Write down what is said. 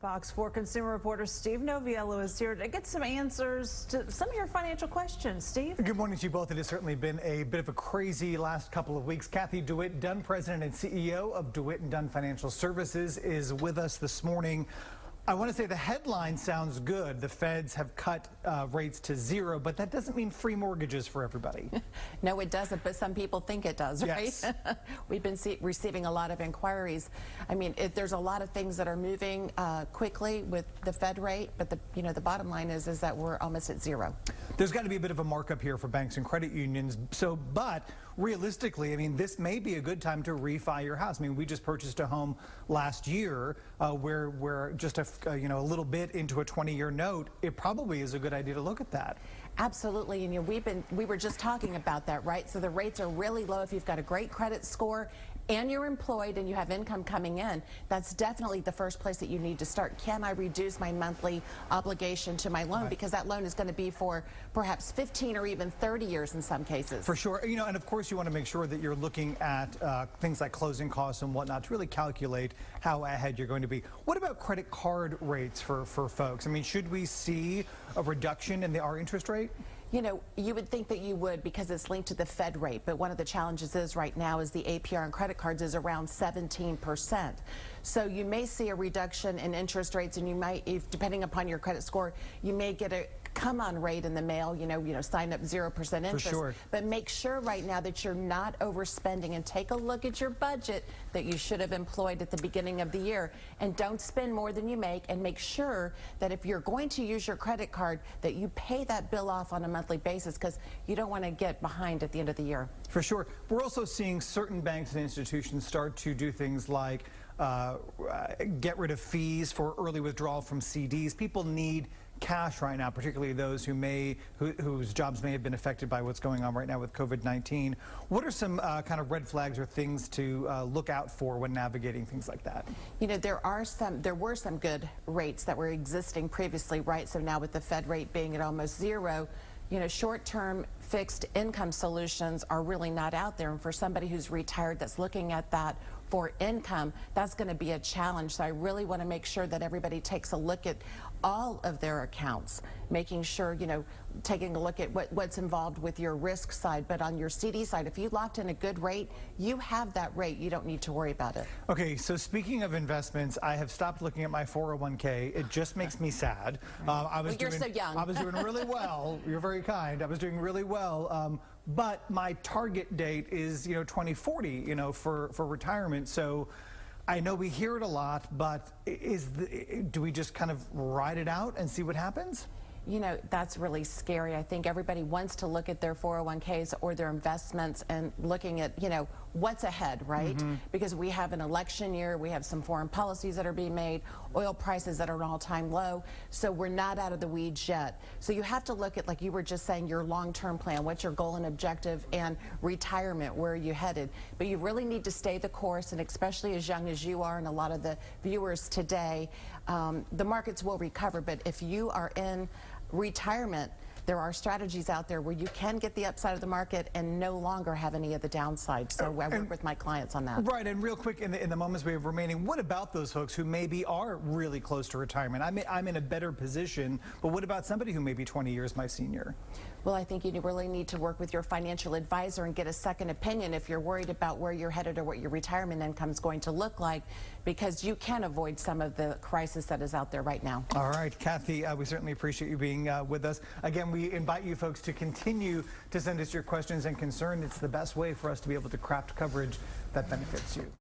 Fox 4 consumer reporter Steve Noviello is here to get some answers to some of your financial questions. Steve? Good morning to you both. It has certainly been a bit of a crazy last couple of weeks. Cathy DeWitt Dunn, President and CEO of DeWitt Dunn Financial Services, is with us this morning. I want to say the headline sounds good. The feds have cut rates to zero, but that doesn't mean free mortgages for everybody. No, it doesn't, but some people think it does, right? Yes. We've been receiving a lot of inquiries. I mean, there's a lot of things that are moving quickly with the Fed rate, but the bottom line is that we're almost at zero. There's got to be a bit of a markup here for banks and credit unions. But realistically, I mean, this may be a good time to refi your house. I mean, we just purchased a home last year where we're just a little bit into a 20-year note. It probably is a good idea to look at that. Absolutely, and we were just talking about that, right? So the rates are really low if you've got a great credit score and you're employed and you have income coming in. That's definitely the first place that you need to start. Can I reduce my monthly obligation to my loan? Right. Because that loan is going to be for perhaps 15 or even 30 years in some cases. For sure. And of course you want to make sure that you're looking at things like closing costs and whatnot to really calculate how ahead you're going to be. What about credit card rates for folks? I mean, should we see a reduction in our interest rate? You know, you would think that you would because it's linked to the Fed rate, but one of the challenges is right now is the APR on credit cards is around 17%. So you may see a reduction in interest rates, and you might, depending upon your credit score, you may get a come-on rate in the mail, sign up 0% interest. For sure. But make sure right now that you're not overspending, and take a look at your budget that you should have employed at the beginning of the year, and don't spend more than you make, and make sure that if you're going to use your credit card that you pay that bill off on a monthly basis, because you don't want to get behind at the end of the year. For sure. We're also seeing certain banks and institutions start to do things like get rid of fees for early withdrawal from CDs. People need cash right now, particularly those whose jobs may have been affected by what's going on right now with COVID-19. What are some kind of red flags or things to look out for when navigating things like that? There were some good rates that were existing previously, right? So now with the Fed rate being at almost zero, short-term fixed income solutions are really not out there. And for somebody who's retired that's looking at that for income, that's going to be a challenge. So I really want to make sure that everybody takes a look at all of their accounts, making sure, taking a look at what's involved with your risk side. But on your CD side, if you locked in a good rate, you have that rate. You don't need to worry about it. Okay, so speaking of investments, I have stopped looking at my 401k. It just makes me sad. You're so young. I was doing really well. You're very kind. I was doing really well. But my target date is, 2040, for retirement. So I know we hear it a lot, but do we just kind of ride it out and see what happens? That's really scary. I think everybody wants to look at their 401ks or their investments and looking at, what's ahead, right? Mm-hmm. Because we have an election year, we have some foreign policies that are being made, oil prices that are an all-time low, so we're not out of the weeds yet. So you have to look at, like you were just saying, your long-term plan, what's your goal and objective, and retirement, where are you headed? But you really need to stay the course, and especially as young as you are and a lot of the viewers today, the markets will recover, but if you are in retirement, there are strategies out there where you can get the upside of the market and no longer have any of the downside. So I work with my clients on that. Right, and real quick, in the moments we have remaining, what about those folks who maybe are really close to retirement? I'm in a better position, but what about somebody who may be 20 years my senior? Well, I think you really need to work with your financial advisor and get a second opinion if you're worried about where you're headed or what your retirement income is going to look like, because you can avoid some of the crisis that is out there right now. All right, Cathy, we certainly appreciate you being with us. Again, we invite you folks to continue to send us your questions and concerns. It's the best way for us to be able to craft coverage that benefits you.